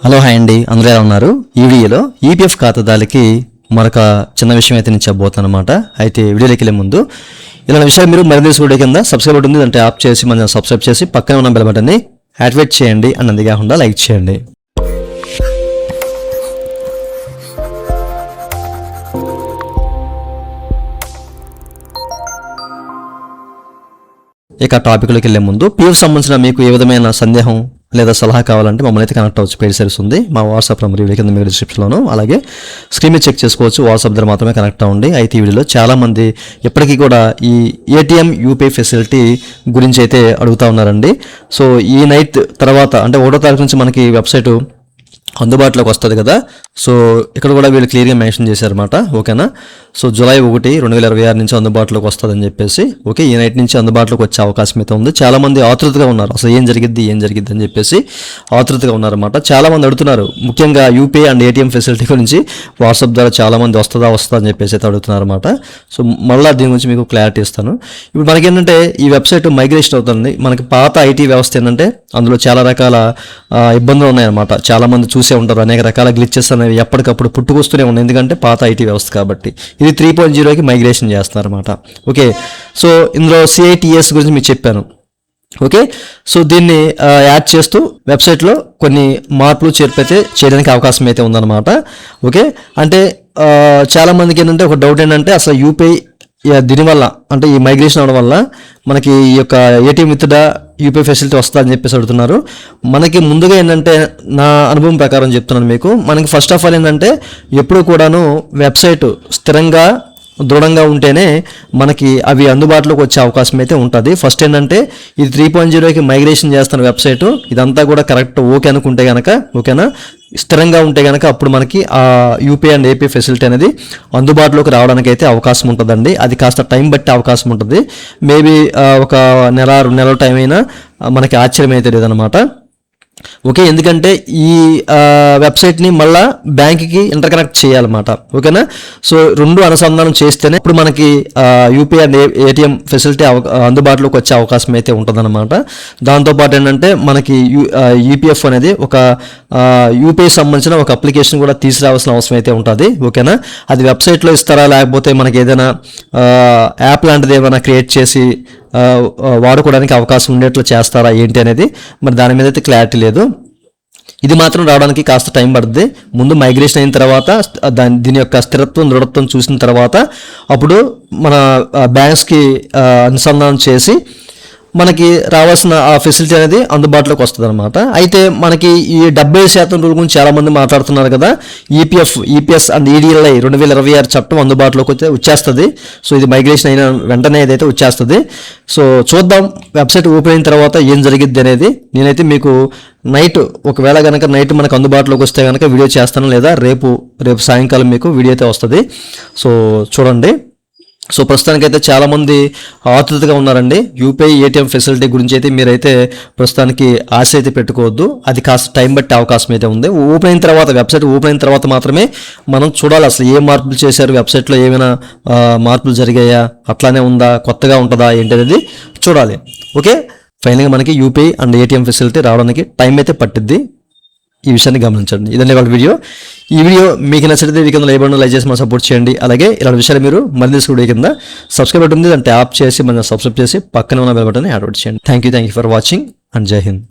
Hello hi అండి, అందరూ ఎలా ఉన్నారు? ఈ వీడియోలో ఈపీఎఫ్ ఖాతాదారులకి మరొక చిన్న విషయం అయితే నేను చెప్పబోతాను అనమాట. అయితే వీడియోలోకి వెళ్ళే ముందు ఇలాంటి విషయాలు మీరు మరింత వీడియో కింద సబ్స్క్రైబ్ ఉంటుంది అంటే ఆప్ చేసి మన సబ్స్క్రైబ్ చేసి పక్కన ఉన్న బెల్ బటన్ని యాక్టివేట్ చేయండి అండ్ అంతేకాకుండా లైక్ చేయండి. ఇక టాపిక్లోకి వెళ్ళే ముందు పీఎఫ్ సంబంధించిన మీకు ఏ విధమైన సందేహం లేదా సలహా కావాలంటే మమ్మల్ని అయితే కనెక్ట్ అవ్వచ్చు. పెయిడ్ సర్వీస్ ఉంది మా వాట్సాప్ నెంబర్ వీడియో కింద మీకు డిస్క్రిప్షన్లోను, అలాగే స్క్రీన్ మీద చెక్ చేసుకోవచ్చు. వాట్సాప్ ద్వారా మాత్రమే కనెక్ట్ అవ్వండి. అయితే ఈ వీడియోలో చాలామంది ఇప్పటికీ కూడా ఈ ఏటీఎం యూపీఐ ఫెసిలిటీ గురించి అయితే అడుగుతూ ఉన్నారండి. సో ఈ నైట్ తర్వాత అంటే 1వ తారీఖు నుంచి మనకి వెబ్సైట్ అందుబాటులోకి వస్తుంది కదా. సో ఇక్కడ కూడా వీళ్ళు క్లియర్గా మెన్షన్ చేశారన్నమాట. ఓకేనా. సో జూలై 1, 2026 నుంచి అందుబాటులోకి వస్తుందని చెప్పేసి ఓకే ఈ నైట్ నుంచి అందుబాటులోకి వచ్చే అవకాశం అయితే ఉంది. చాలామంది ఆతృతగా ఉన్నారు, అసలు ఏం జరిగిద్ది అని చెప్పేసి ఆతృతగా ఉన్నారన్నమాట. చాలామంది అడుగుతున్నారు, ముఖ్యంగా యూపీఐ అండ్ ఏటీఎం ఫెసిలిటీ గురించి వాట్సాప్ ద్వారా చాలామంది వస్తుందా అని చెప్పేసి అయితే అడుగుతున్నారన్నమాట. సో మళ్ళీ దీని గురించి మీకు క్లారిటీ ఇస్తాను. ఇప్పుడు మనకేంటంటే ఈ వెబ్సైట్ మైగ్రేషన్ అవుతుంది. మనకి పాత ఐటీ వ్యవస్థ ఏంటంటే అందులో చాలా రకాల ఇబ్బందులు ఉన్నాయన్నమాట. చాలామంది చూసే ఉంటారు, అనేక రకాల గ్లిచెస్ అనేవి ఎప్పటికప్పుడు పుట్టుకొస్తూనే ఉన్నాయి, ఎందుకంటే పాత ఐటీ వ్యవస్థ కాబట్టి. ఇది 3.0కి మైగ్రేషన్ చేస్తున్నారు అనమాట. ఓకే, సో ఇందులో CITS గురించి మీకు చెప్పాను. ఓకే, సో దీన్ని యాడ్ చేస్తూ వెబ్సైట్లో కొన్ని మార్పులు చేర్పైతే చేయడానికి అవకాశం అయితే ఉందన్నమాట. ఓకే, అంటే చాలామందికి ఏంటంటే ఒక డౌట్ ఏంటంటే అసలు యూపీఐ దీనివల్ల అంటే ఈ మైగ్రేషన్ అవడం వల్ల మనకి ఈ యొక్క ఏటీఎం విత్డ్రా యూపీఐ ఫెసిలిటీ వస్తుందని చెప్పేసి అడుగుతున్నారు. మనకి ముందుగా ఏంటంటే నా అనుభవం ప్రకారం చెప్తున్నాను మీకు, మనకి ఫస్ట్ ఆఫ్ ఆల్ ఏంటంటే ఎప్పుడు కూడాను వెబ్సైట్ స్థిరంగా దృఢంగా ఉంటేనే మనకి అవి అందుబాటులోకి వచ్చే అవకాశం అయితే ఉంటుంది. ఫస్ట్ ఏంటంటే ఇది 3.0కి మైగ్రేషన్ చేస్తున్న వెబ్సైటు ఇదంతా కూడా కరెక్ట్ ఓకే అనుకుంటే కనుక, ఓకేనా, స్థిరంగా ఉంటే కనుక అప్పుడు మనకి ఆ యూపీఐ అండ్ ఏపీ ఫెసిలిటీ అనేది అందుబాటులోకి రావడానికి అయితే అవకాశం ఉంటుందండి. అది కాస్త టైం బట్టి అవకాశం ఉంటుంది. మేబీ ఒక నెల 2 నెలల టైం అయినా మనకి ఆశ్చర్యం అయితే లేదనమాట. ఓకే, ఎందుకంటే ఈ వెబ్సైట్ని మళ్ళీ బ్యాంక్కి ఇంటర్ కనెక్ట్ చేయాలన్నమాట. ఓకేనా. సో రెండు అనుసంధానం చేస్తేనే ఇప్పుడు మనకి యూపీఐ అండ్ ఏటీఎం ఫెసిలిటీ అందుబాటులోకి వచ్చే అవకాశం అయితే ఉంటుందన్నమాట. దాంతోపాటు ఏంటంటే మనకి ఈపీఎఫ్ అనేది ఒక యూపీఐ సంబంధించిన ఒక అప్లికేషన్ కూడా తీసుకురావాల్సిన అవసరం అయితే ఉంటుంది. ఓకేనా, అది వెబ్సైట్లో ఇస్తారా లేకపోతే మనకి ఏదైనా యాప్ లాంటిది ఏమైనా క్రియేట్ చేసి వాడుకోవడానికి అవకాశం ఉండేట్లు చేస్తారా ఏంటి అనేది మరి దాని మీద అయితే క్లారిటీ లేదు. ఇది మాత్రం రావడానికి కాస్త టైం పడుతుంది. ముందు మైగ్రేషన్ అయిన తర్వాత దీని యొక్క స్థిరత్వం దృఢత్వం చూసిన తర్వాత అప్పుడు మన బ్యాంక్స్కి అనుసంధానం చేసి మనకి రావాల్సిన ఆ ఫెసిలిటీ అనేది అందుబాటులోకి వస్తుంది అనమాట. అయితే మనకి ఈ 70% రూల్ గురించి చాలామంది మాట్లాడుతున్నారు కదా. ఈపీఎస్ అండ్ EDLI 2026 చట్టం అందుబాటులోకి వచ్చేస్తుంది. సో ఇది మైగ్రేషన్ అయిన వెంటనే ఏదైతే వచ్చేస్తుంది. సో చూద్దాం వెబ్సైట్ ఓపెన్ అయిన తర్వాత ఏం జరిగిద్ది అనేది. నేనైతే మీకు నైట్ ఒకవేళ కనుక నైట్ మనకు అందుబాటులోకి వస్తే కనుక వీడియో చేస్తాను, లేదా రేపు సాయంకాలం మీకు వీడియో అయితే వస్తుంది. సో చూడండి. సో ప్రస్తుతానికైతే చాలామంది ఆతృతగా ఉన్నారండి. యూపీఐ ఏటీఎం ఫెసిలిటీ గురించి అయితే మీరైతే ప్రస్తుతానికి ఆశ అయితే పెట్టుకోవద్దు. అది కాస్త టైం బట్టి అవకాశం అయితే ఉంది. ఓపెన్ అయిన తర్వాత వెబ్సైట్ ఓపెన్ అయిన తర్వాత మాత్రమే మనం చూడాలి అసలు ఏ మార్పులు చేశారు, వెబ్సైట్లో ఏమైనా మార్పులు జరిగాయా, అట్లానే ఉందా, కొత్తగా ఉంటుందా ఏంటి అనేది చూడాలి. ఓకే, ఫైనల్గా మనకి యూపీఐ అండ్ ఏటీఎం ఫెసిలిటీ రావడానికి టైం అయితే పట్టిద్ది. ఈ విషయాన్ని గమనించండి. ఇదండి వాళ్ళ వీడియో. ఈ వీడియో మీకు నచ్చితే ఈ కింద లైక్ చేసి మనం సపోర్ట్ చేయండి. అలాగే ఇలాంటి విషయాలు మీరు మళ్ళీ వీడియో కింద సబ్స్క్రైబ్ ఉంటుంది అంటే యాప్ చేసి మనం సబ్స్క్రైబ్ చేసి పక్కన ఉన్న బెల్ బటన్ యాక్టివేట్ చేయండి. Thank you for watching and జై హింద్.